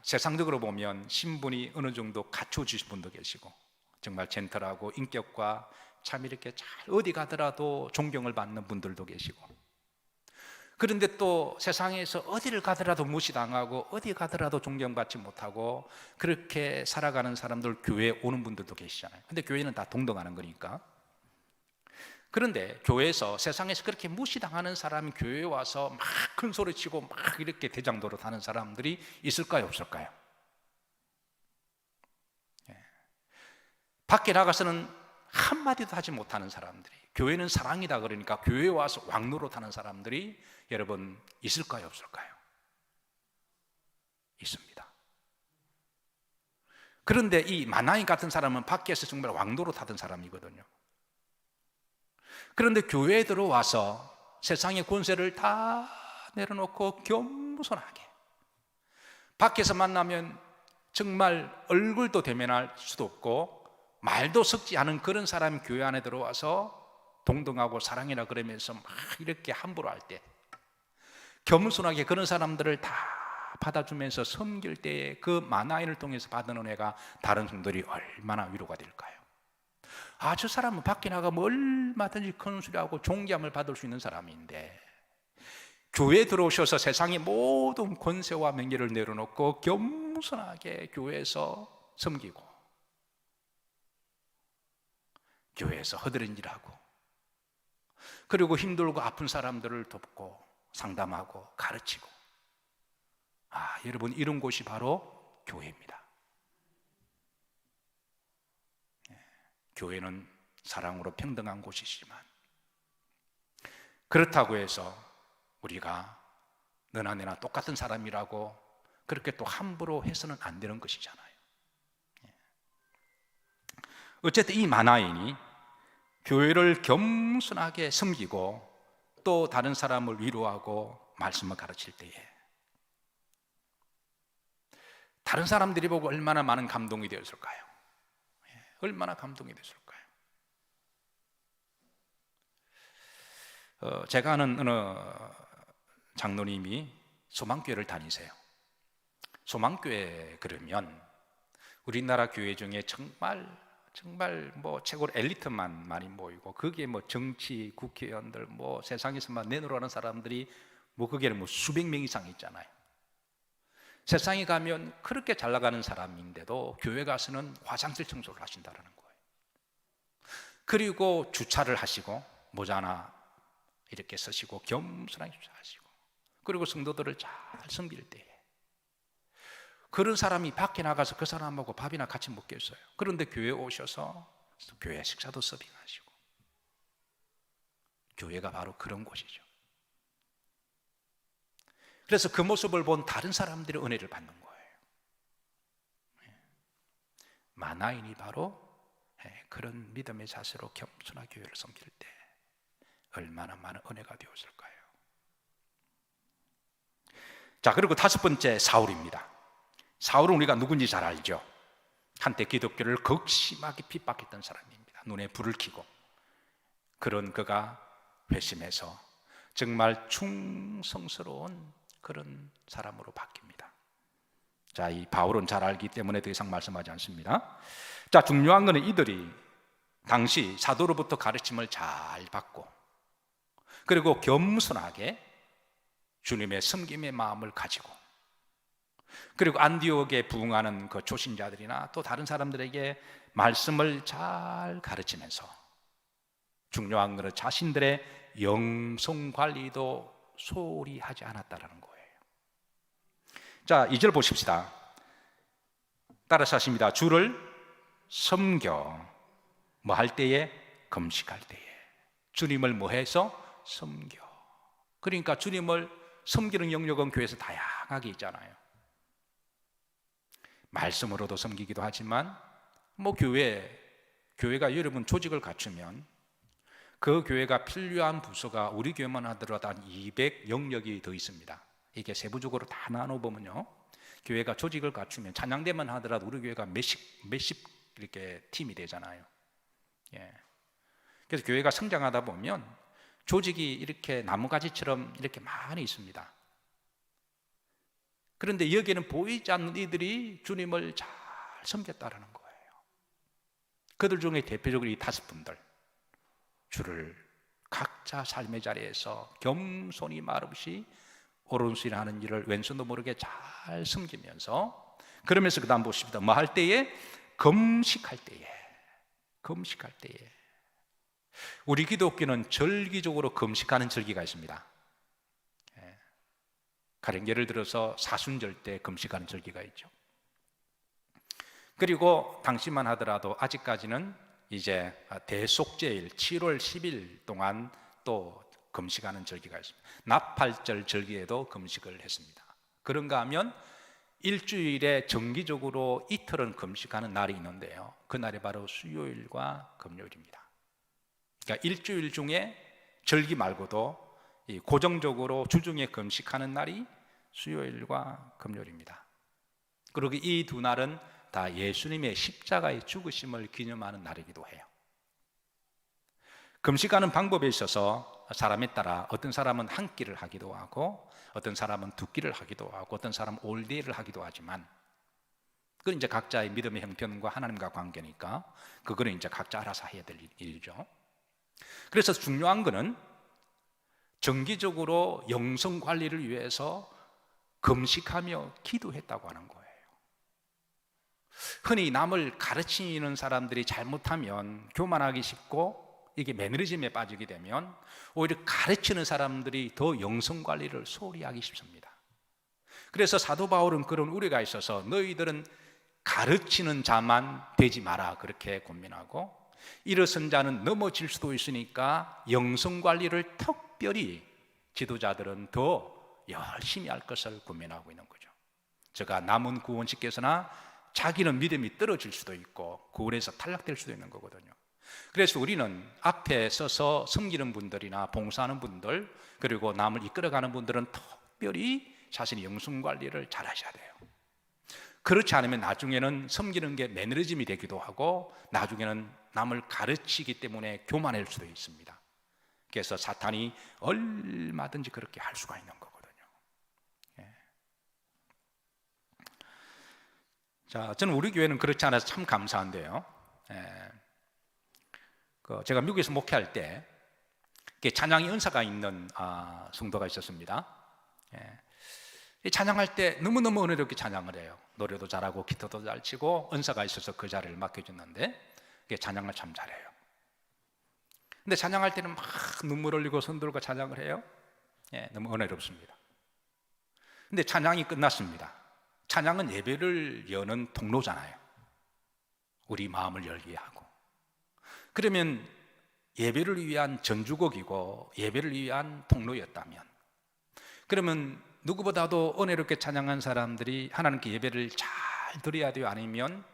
세상적으로 보면 신분이 어느 정도 갖춰주신 분도 계시고 정말 젠틀하고 인격과 참 이렇게 잘 어디 가더라도 존경을 받는 분들도 계시고, 그런데 또 세상에서 어디를 가더라도 무시당하고 어디 가더라도 존경받지 못하고 그렇게 살아가는 사람들, 교회에 오는 분들도 계시잖아요. 근데 교회는 다 동등하는 거니까. 그런데 교회에서 세상에서 그렇게 무시당하는 사람이 교회에 와서 막 큰 소리 치고 막 이렇게 대장도로 하는 사람들이 있을까요, 없을까요? 밖에 나가서는 한마디도 하지 못하는 사람들이, 교회는 사랑이다 그러니까 교회에 와서 왕노릇하는 사람들이 여러분 있을까요, 없을까요? 있습니다. 그런데 이 마나인 같은 사람은 밖에서 정말 왕노릇하던 사람이거든요. 그런데 교회에 들어와서 세상의 권세를 다 내려놓고 겸손하게, 밖에서 만나면 정말 얼굴도 대면할 수도 없고 말도 섞지 않은 그런 사람이 교회 안에 들어와서 동등하고 사랑이라 그러면서 막 이렇게 함부로 할 때, 겸손하게 그런 사람들을 다 받아주면서 섬길 때에 그 마나인을 통해서 받은 은혜가 다른 성도들이 얼마나 위로가 될까요? 아, 저 사람은 밖에 나가면 얼마든지 큰 소리하고 존귀함을 받을 수 있는 사람인데 교회에 들어오셔서 세상의 모든 권세와 명예를 내려놓고 겸손하게 교회에서 섬기고 교회에서 허드렛 일하고 그리고 힘들고 아픈 사람들을 돕고 상담하고 가르치고, 아, 여러분, 이런 곳이 바로 교회입니다. 교회는 사랑으로 평등한 곳이지만 그렇다고 해서 우리가 너나 내나 똑같은 사람이라고 그렇게 또 함부로 해서는 안 되는 것이잖아요. 어쨌든 이 마나인이 교회를 겸손하게 섬기고 또 다른 사람을 위로하고 말씀을 가르칠 때에 다른 사람들이 보고 얼마나 많은 감동이 되었을까요? 얼마나 감동이 됐을까요? 제가 아는 어느 장로님이 소망교회를 다니세요. 소망교회 그러면 우리나라 교회 중에 정말 뭐 최고로 엘리트만 많이 모이고 거기에 뭐 정치, 국회의원들, 뭐 세상에서만 내놓으라는 사람들이 뭐 거기에는 뭐 수백 명 이상 있잖아요. 세상에 가면 그렇게 잘 나가는 사람인데도 교회 가서는 화장실 청소를 하신다는 거예요. 그리고 주차를 하시고 모자 하나 이렇게 쓰시고 겸손하게 주차하시고, 그리고 성도들을 잘 섬길 때에 그런 사람이 밖에 나가서 그 사람하고 밥이나 같이 먹겠어요? 그런데 교회에 오셔서 교회 식사도 서빙하시고, 교회가 바로 그런 곳이죠. 그래서 그 모습을 본 다른 사람들이 은혜를 받는 거예요. 마나인이 바로 그런 믿음의 자세로 겸손하게 교회를 섬길 때 얼마나 많은 은혜가 되었을까요? 자, 그리고 다섯 번째, 사울입니다. 사울은 우리가 누군지 잘 알죠. 한때 기독교를 극심하게 핍박했던 사람입니다. 눈에 불을 켜고 그런 그가 회심해서 정말 충성스러운 그런 사람으로 바뀝니다. 자, 이 바울은 잘 알기 때문에 더 이상 말씀하지 않습니다. 자, 중요한 것은 이들이 당시 사도로부터 가르침을 잘 받고 그리고 겸손하게 주님의 섬김의 마음을 가지고 그리고 안디옥에 부응하는 그 초신자들이나 또 다른 사람들에게 말씀을 잘 가르치면서 중요한 것은 자신들의 영성 관리도 소홀히 하지 않았다라는 거예요. 자, 2절 보십시다. 따라서 하십니다. 주를 섬겨 뭐 할 때에? 금식할 때에. 주님을 뭐 해서? 섬겨. 그러니까 주님을 섬기는 영역은 교회에서 다양하게 있잖아요. 말씀으로도 섬기기도 하지만 뭐 교회가 여러분 조직을 갖추면 그 교회가 필요한 부서가 우리 교회만 하더라도 한 200 영역이 더 있습니다. 이게 세부적으로 다 나눠보면요, 교회가 조직을 갖추면 찬양대만 하더라도 우리 교회가 몇십 이렇게 팀이 되잖아요. 그래서 교회가 성장하다 보면 조직이 이렇게 나무가지처럼 이렇게 많이 있습니다. 그런데 여기에는 보이지 않는 이들이 주님을 잘 섬겼다라는 거예요. 그들 중에 대표적으로 이 5분들, 주를 각자 삶의 자리에서 겸손히 말없이 오른손이 하는 일을 왼손도 모르게 잘 섬기면서, 그러면서 그 다음 보십니다. 뭐 할 때에? 금식할 때에. 금식할 때에. 우리 기독교는 절기적으로 금식하는 절기가 있습니다. 가령 예를 들어서 사순절 때 금식하는 절기가 있죠. 그리고 당시만 하더라도 아직까지는 이제 대속제일 7월 10일 동안 또 금식하는 절기가 있습니다. 나팔절 절기에도 금식을 했습니다. 그런가 하면 일주일에 정기적으로 이틀은 금식하는 날이 있는데요, 그날이 바로 수요일과 금요일입니다. 그러니까 일주일 중에 절기 말고도 고정적으로 주중에 금식하는 날이 수요일과 금요일입니다. 그리고 이 두 날은 다 예수님의 십자가의 죽으심을 기념하는 날이기도 해요. 금식하는 방법에 있어서 사람에 따라 어떤 사람은 한 끼를 하기도 하고, 어떤 사람은 2끼를 하기도 하고, 어떤 사람은 올데이를 하기도 하지만, 그건 이제 각자의 믿음의 형편과 하나님과 관계니까 그거는 이제 각자 알아서 해야 될 일이죠. 그래서 중요한 거는 정기적으로 영성 관리를 위해서 금식하며 기도했다고 하는 거예요. 흔히 남을 가르치는 사람들이 잘못하면 교만하기 쉽고, 이게 매너리즘에 빠지게 되면 오히려 가르치는 사람들이 더 영성 관리를 소홀히 하기 쉽습니다. 그래서 사도 바울은 그런 우려가 있어서 너희들은 가르치는 자만 되지 마라 그렇게 권면하고, 일어선 자는 넘어질 수도 있으니까 영성 관리를 특별히 지도자들은 더 열심히 할 것을 권면하고 있는 거죠. 제가 남은 구원식께서나 자기는 믿음이 떨어질 수도 있고 구원에서 탈락될 수도 있는 거거든요. 그래서 우리는 앞에 서서 섬기는 분들이나 봉사하는 분들, 그리고 남을 이끌어가는 분들은 특별히 자신의 영성 관리를 잘 하셔야 돼요. 그렇지 않으면 나중에는 섬기는 게 매너리즘이 되기도 하고, 나중에는 남을 가르치기 때문에 교만할 수도 있습니다. 그래서 사탄이 얼마든지 그렇게 할 수가 있는 거거든요. 자, 저는 우리 교회는 그렇지 않아서 참 감사한데요. 제가 미국에서 목회할 때 찬양의 은사가 있는 성도가 있었습니다. 찬양할 때 너무너무 은혜롭게 찬양을 해요. 노래도 잘하고 기타도 잘 치고 은사가 있어서 그 자리를 맡겨줬는데 찬양을 참 잘해요. 근데 찬양할 때는 막 눈물 흘리고 손 들고 찬양을 해요. 너무 은혜롭습니다. 근데 찬양이 끝났습니다. 찬양은 예배를 여는 통로잖아요. 우리 마음을 열게 하고. 그러면 예배를 위한 전주곡이고 예배를 위한 통로였다면, 그러면 누구보다도 은혜롭게 찬양한 사람들이 하나님께 예배를 잘 드려야 돼요? 아니면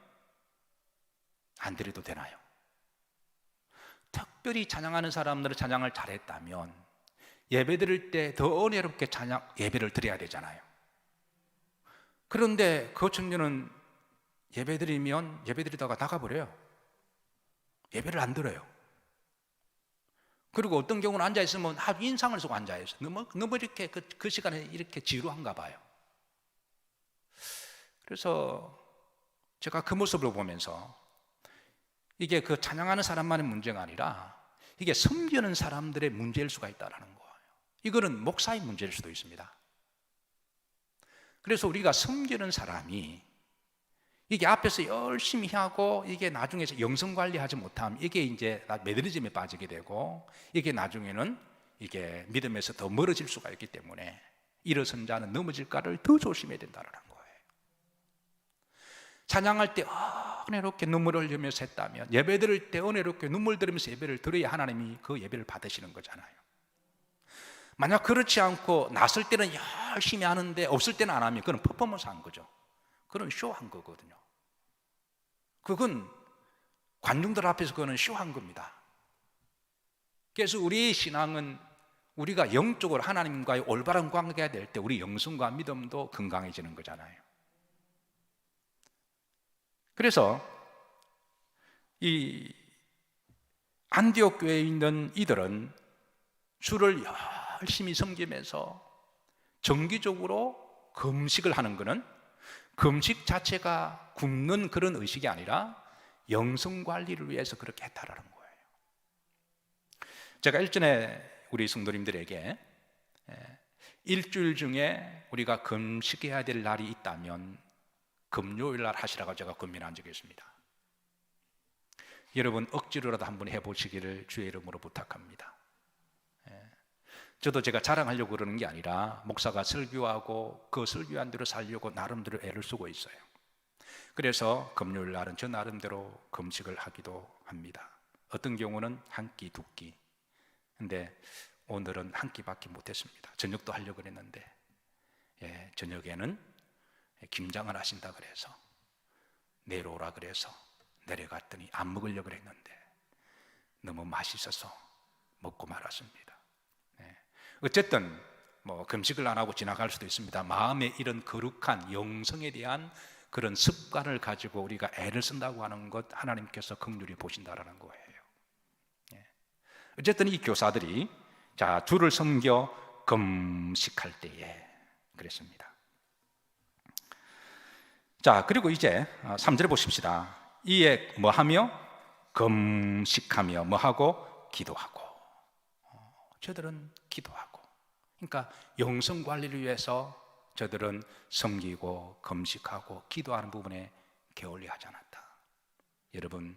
안 드려도 되나요? 특별히 찬양하는 사람들은 찬양을 잘했다면 예배 드릴 때 더 은혜롭게 예배를 드려야 되잖아요. 그런데 그 청년은 예배 드리다가 나가버려요. 예배를 안 들어요. 그리고 어떤 경우는 앉아있으면 아주 인상을 쓰고 앉아있어요. 너무 이렇게 그 시간에 이렇게 지루한가 봐요. 그래서 제가 그 모습을 보면서 이게 그 찬양하는 사람만의 문제가 아니라 이게 섬기는 사람들의 문제일 수가 있다는 거예요. 이거는 목사의 문제일 수도 있습니다. 그래서 우리가 섬기는 사람이 이게 앞에서 열심히 하고 이게 나중에 영성 관리하지 못하면 이게 이제 매너리즘에 빠지게 되고, 이게 나중에는 이게 믿음에서 더 멀어질 수가 있기 때문에 일어선 자는 넘어질까를 더 조심해야 된다는 거예요. 찬양할 때 은혜롭게 눈물을 흘리면서 했다면, 예배 드릴 때 은혜롭게 눈물 들으면서 예배를 드려야 하나님이 그 예배를 받으시는 거잖아요. 만약 그렇지 않고 났을 때는 열심히 하는데 없을 때는 안 하면 그건 퍼포먼스 한 거죠. 그건 쇼한 거거든요. 그건 관중들 앞에서 그거는 쇼한 겁니다. 그래서 우리의 신앙은 우리가 영적으로 하나님과의 올바른 관계가 될 때 우리 영성과 믿음도 건강해지는 거잖아요. 그래서 이 안디옥 교회에 있는 이들은 주를 열심히 섬기면서 정기적으로 금식을 하는 것은 금식 자체가 굶는 그런 의식이 아니라 영성 관리를 위해서 그렇게 했다라는 거예요. 제가 일전에 우리 성도님들에게 일주일 중에 우리가 금식해야 될 날이 있다면 금요일 날 하시라고 제가 권면한 적이 있습니다. 여러분 억지로라도 한번 해보시기를 주의 이름으로 부탁합니다. 저도 제가 자랑하려고 그러는 게 아니라 목사가 설교하고 그 설교한 대로 살려고 나름대로 애를 쓰고 있어요. 그래서 금요일 날은 저 나름대로 금식을 하기도 합니다. 어떤 경우는 한 끼, 두 끼. 근데 오늘은 한 끼밖에 못했습니다. 저녁도 하려고 그랬는데 저녁에는 김장을 하신다 그래서 내려오라 그래서 내려갔더니 안 먹으려고 그랬는데 너무 맛있어서 먹고 말았습니다. 어쨌든 금식을 안 하고 지나갈 수도 있습니다. 마음에 이런 거룩한 영성에 대한 그런 습관을 가지고 우리가 애를 쓴다고 하는 것 하나님께서 긍휼히 보신다라는 거예요. 어쨌든 이 교사들이 주를 섬겨 금식할 때에 그랬습니다. 그리고 이제 3절에 보십시다. 이에 뭐하며? 금식하며 뭐하고? 기도하고. 저들은 기도하고. 그러니까 영성 관리를 위해서 저들은 섬기고 금식하고 기도하는 부분에 게을리하지 않았다. 여러분,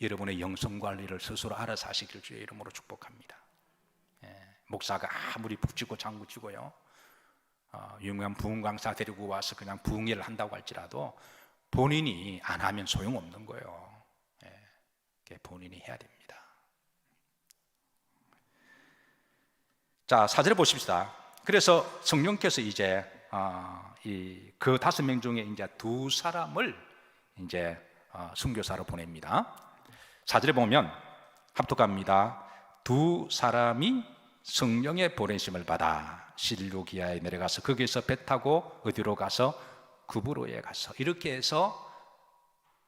여러분의 영성 관리를 스스로 알아서 하시길 주의 이름으로 축복합니다. 목사가 아무리 북치고 장구치고요, 유명한 부흥 강사 데리고 와서 그냥 부흥회를 한다고 할지라도 본인이 안 하면 소용없는 거예요. 본인이 해야 됩니다. 4절에 보십시다. 그래서 성령께서 이제 그 5명 중에 이제 2사람을 이제 선교사로 보냅니다. 4절에 보면 합독합니다. 2사람이 성령의 보내심을 받아 실루기아에 내려가서 거기서 배 타고 어디로 가서 구브로에 가서 이렇게 해서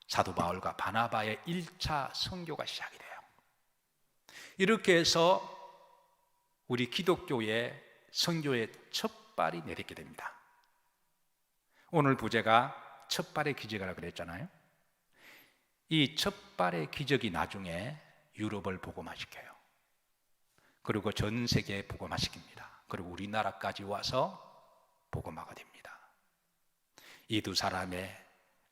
사도 바울과 바나바의 1차 선교가 시작이 돼요. 이렇게 해서 우리 기독교의 선교의 첫 발이 내딛게 됩니다. 오늘 부제가 첫 발의 기적이라고 그랬잖아요. 이 첫 발의 기적이 나중에 유럽을 복음화시켜요. 그리고 전 세계에 복음화시킵니다. 그리고 우리나라까지 와서 복음화가 됩니다. 이 2사람의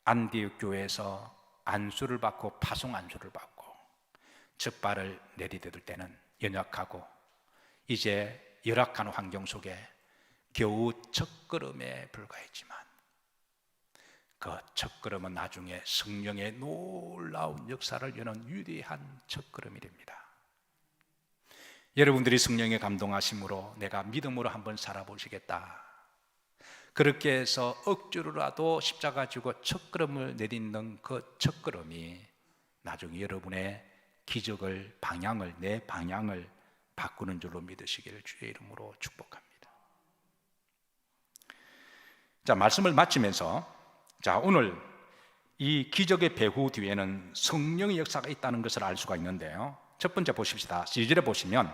안디옥 교회에서 안수를 받고 파송 안수를 받고 첫 발을 내디딜 때는 연약하고 이제 열악한 환경 속에 겨우 첫걸음에 불과했지만 그 첫걸음은 나중에 성령의 놀라운 역사를 여는 위대한 첫걸음이 됩니다. 여러분들이 성령의 감동하심으로 내가 믿음으로 한번 살아보시겠다, 그렇게 해서 억지로라도 십자가 지고 첫걸음을 내딛는 그 첫걸음이 나중에 여러분의 기적을 내 방향을 바꾸는 줄로 믿으시기를 주의 이름으로 축복합니다. 말씀을 마치면서 오늘 이 기적의 배후 뒤에는 성령의 역사가 있다는 것을 알 수가 있는데요. 첫 번째 보십시다. 2절에 보시면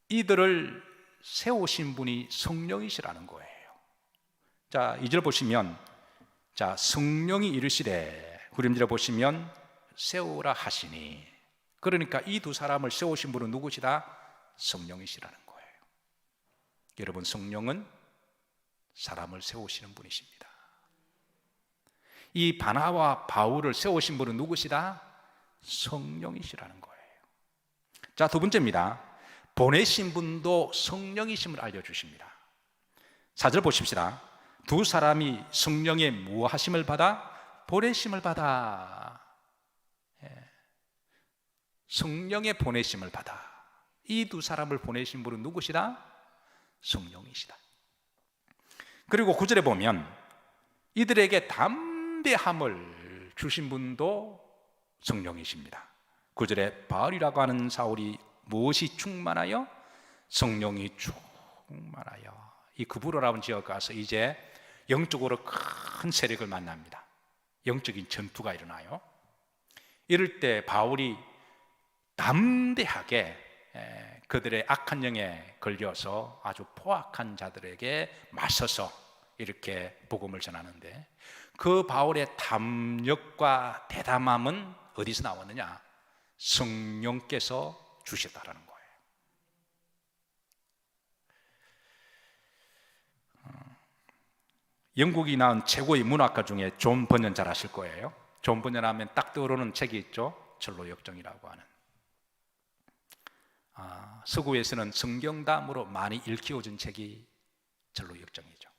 이들을 세우신 분이 성령이시라는 거예요. 2절 보시면 성령이 이르시되, 구림절에 보시면 세우라 하시니, 그러니까 이 2사람을 세우신 분은 누구시다? 성령이시라는 거예요. 여러분, 성령은 사람을 세우시는 분이십니다. 이 바나와 바울을 세우신 분은 누구시다? 성령이시라는 거예요. 2 번째입니다. 보내신 분도 성령이심을 알려주십니다. 4절 보십시다. 2사람이 성령의 무하심을 받아? 보내심을 받아. 성령의 보내심을 받아. 이 2사람을 보내신 분은 누구시다? 성령이시다. 그리고 9절에 보면 이들에게 담대함을 주신 분도 성령이십니다. 9절에 바울이라고 하는 사울이 무엇이 충만하여? 성령이 충만하여 이 구브로라는 지역 가서 이제 영적으로 큰 세력을 만납니다. 영적인 전투가 일어나요. 이럴 때 바울이 담대하게 그들의 악한 영에 걸려서 아주 포악한 자들에게 맞서서 이렇게 복음을 전하는데, 그 바울의 담력과 대담함은 어디서 나왔느냐? 성령께서 주셨다라는 거예요. 영국이 낳은 최고의 문학가 중에 존 버년 잘 아실 거예요. 존 버년 하면 딱 떠오르는 책이 있죠. 철로 역정이라고 하는. 서구에서는 성경담으로 많이 읽히어진 책이 철로 역정이죠.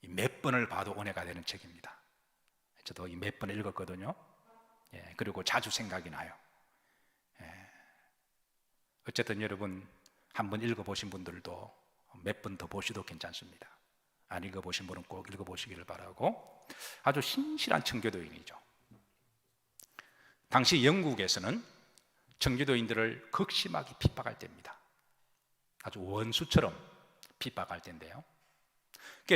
몇 번을 봐도 은혜가 되는 책입니다. 저도 몇 번 읽었거든요. 그리고 자주 생각이 나요. 어쨌든 여러분, 한번 읽어보신 분들도 몇 번 더 보셔도 괜찮습니다. 안 읽어보신 분은 꼭 읽어보시기를 바라고. 아주 신실한 청교도인이죠. 당시 영국에서는 청교도인들을 극심하게 핍박할 때입니다. 아주 원수처럼 핍박할 때인데요,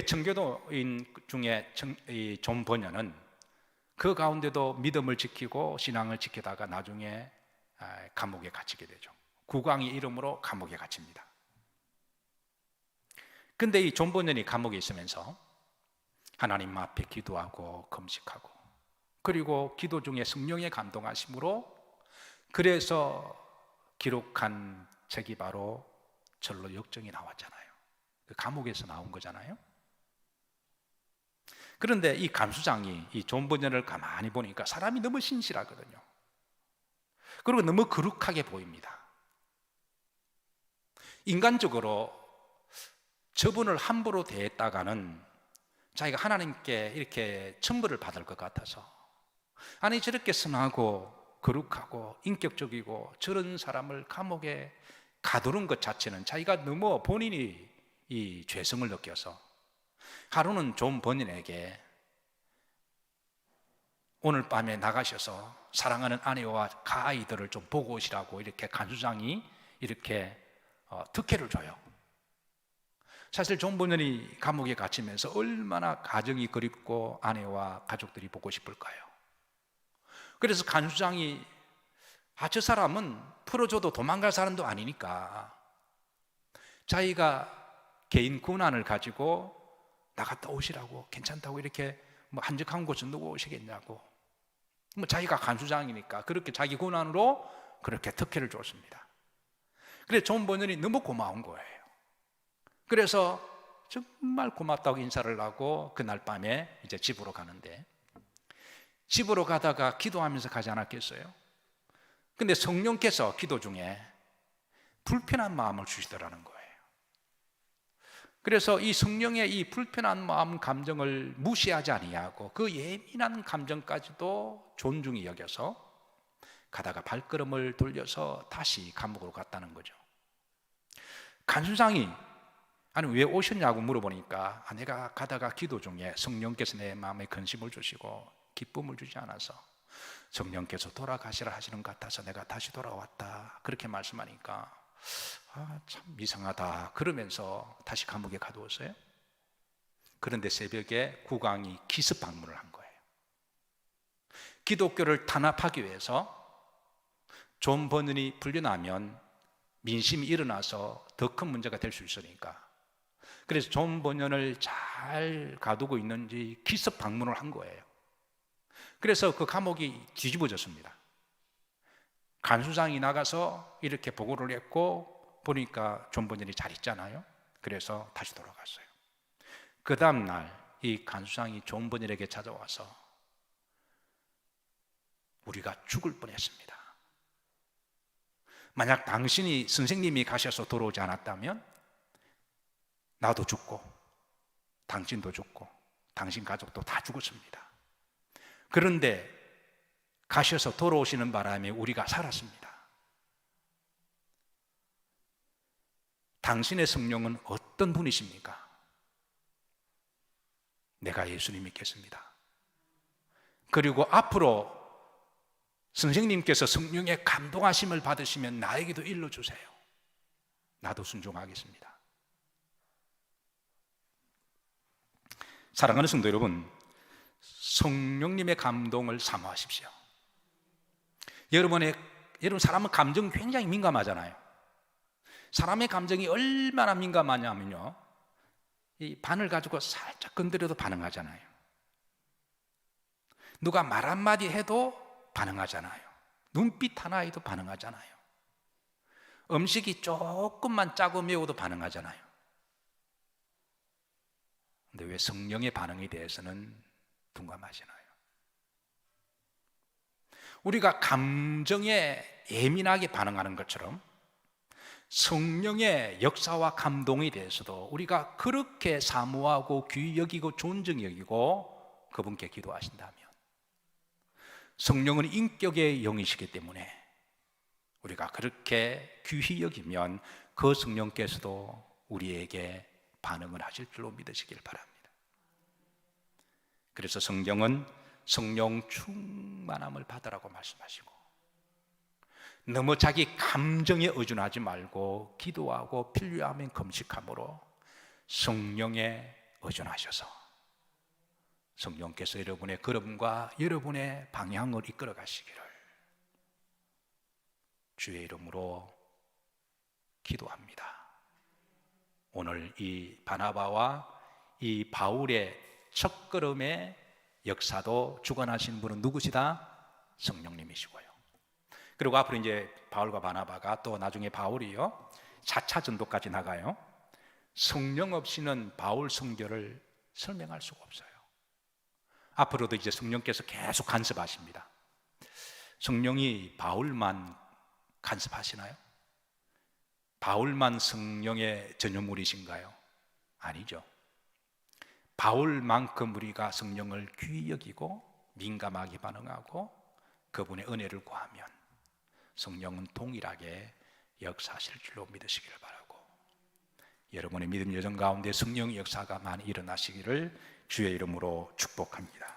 청교도인 중에 존 버년은 그 가운데도 믿음을 지키고 신앙을 지키다가 나중에 감옥에 갇히게 되죠. 국왕의 이름으로 감옥에 갇힙니다. 근데 이 존 버년이 감옥에 있으면서 하나님 앞에 기도하고 금식하고, 그리고 기도 중에 성령의 감동하심으로, 그래서 기록한 책이 바로 절로 역정이 나왔잖아요. 그 감옥에서 나온 거잖아요. 그런데 이 간수장이 이 존 버년을 가만히 보니까 사람이 너무 신실하거든요. 그리고 너무 거룩하게 보입니다. 인간적으로 저분을 함부로 대했다가는 자기가 하나님께 이렇게 천벌을 받을 것 같아서, 아니 저렇게 선하고 거룩하고 인격적이고 저런 사람을 감옥에 가두는 것 자체는 자기가 너무 본인이 이 죄성을 느껴서 하루는 존 버년에게 오늘 밤에 나가셔서 사랑하는 아내와 아이들을 좀 보고 오시라고 이렇게 간수장이 이렇게 특혜를 줘요. 사실 존 버년이 감옥에 갇히면서 얼마나 가정이 그립고 아내와 가족들이 보고 싶을까요? 그래서 간수장이 저 사람은 풀어줘도 도망갈 사람도 아니니까 자기가 개인 권한을 가지고 나갔다 오시라고, 괜찮다고 이렇게 한적한 곳에 누워 오시겠냐고, 자기가 간수장이니까 그렇게 자기 권한으로 그렇게 특혜를 줬습니다. 그래서 존 버년이 너무 고마운 거예요. 그래서 정말 고맙다고 인사를 하고 그날 밤에 이제 집으로 가는데, 집으로 가다가 기도하면서 가지 않았겠어요? 근데 성령께서 기도 중에 불편한 마음을 주시더라는 거예요. 그래서 이 성령의 이 불편한 마음 감정을 무시하지 아니하고 그 예민한 감정까지도 존중히 여겨서 가다가 발걸음을 돌려서 다시 감옥으로 갔다는 거죠. 간수장이 아니 왜 오셨냐고 물어보니까 내가 가다가 기도 중에 성령께서 내 마음에 근심을 주시고 기쁨을 주지 않아서 성령께서 돌아가시라 하시는 것 같아서 내가 다시 돌아왔다, 그렇게 말씀하니까 참 이상하다 그러면서 다시 감옥에 가두었어요. 그런데 새벽에 국왕이 기습 방문을 한 거예요. 기독교를 탄압하기 위해서 존 버년이 풀려나면 민심이 일어나서 더 큰 문제가 될 수 있으니까, 그래서 존 버년을 잘 가두고 있는지 기습 방문을 한 거예요. 그래서 그 감옥이 뒤집어졌습니다. 간수장이 나가서 이렇게 보고를 했고 보니까 존 버년이 잘 있잖아요. 그래서 다시 돌아갔어요. 그 다음 날 이 간수장이 존 버년에게 찾아와서 우리가 죽을 뻔했습니다. 만약 당신이 선생님이 가셔서 돌아오지 않았다면 나도 죽고 당신도 죽고 당신 가족도 다 죽었습니다. 그런데 가셔서 돌아오시는 바람에 우리가 살았습니다. 당신의 성령은 어떤 분이십니까? 내가 예수님 믿겠습니다. 그리고 앞으로 선생님께서 성령의 감동하심을 받으시면 나에게도 일러주세요. 나도 순종하겠습니다. 사랑하는 성도 여러분, 성령님의 감동을 사모하십시오. 여러분 사람은 감정 굉장히 민감하잖아요. 사람의 감정이 얼마나 민감하냐면요, 이 바늘 가지고 살짝 건드려도 반응하잖아요. 누가 말 한마디 해도 반응하잖아요. 눈빛 하나에도 반응하잖아요. 음식이 조금만 짜고 매워도 반응하잖아요. 근데 왜 성령의 반응에 대해서는 둔감하시나요? 우리가 감정에 예민하게 반응하는 것처럼 성령의 역사와 감동에 대해서도 우리가 그렇게 사모하고 귀히 여기고 존중히 여기고 그분께 기도하신다면, 성령은 인격의 영이시기 때문에 우리가 그렇게 귀히 여기면 그 성령께서도 우리에게 반응을 하실 줄로 믿으시길 바랍니다. 그래서 성경은 성령 충만함을 받으라고 말씀하시고, 너무 자기 감정에 의존하지 말고 기도하고 필요하면 금식함으로 성령에 의존하셔서 성령께서 여러분의 걸음과 여러분의 방향을 이끌어 가시기를 주의 이름으로 기도합니다. 오늘 이 바나바와 이 바울의 첫걸음의 역사도 주관하신 분은 누구시다? 성령님이시고요. 그리고 앞으로 이제 바울과 바나바가 또 나중에 바울이요 4차 전도까지 나가요. 성령 없이는 바울 선교를 설명할 수가 없어요. 앞으로도 이제 성령께서 계속 간섭하십니다. 성령이 바울만 간섭하시나요? 바울만 성령의 전유물이신가요? 아니죠. 바울만큼 우리가 성령을 귀히 여기고 민감하게 반응하고 그분의 은혜를 구하면 성령은 동일하게 역사하실 줄로 믿으시기를 바라고, 여러분의 믿음 여정 가운데 성령의 역사가 많이 일어나시기를 주의 이름으로 축복합니다.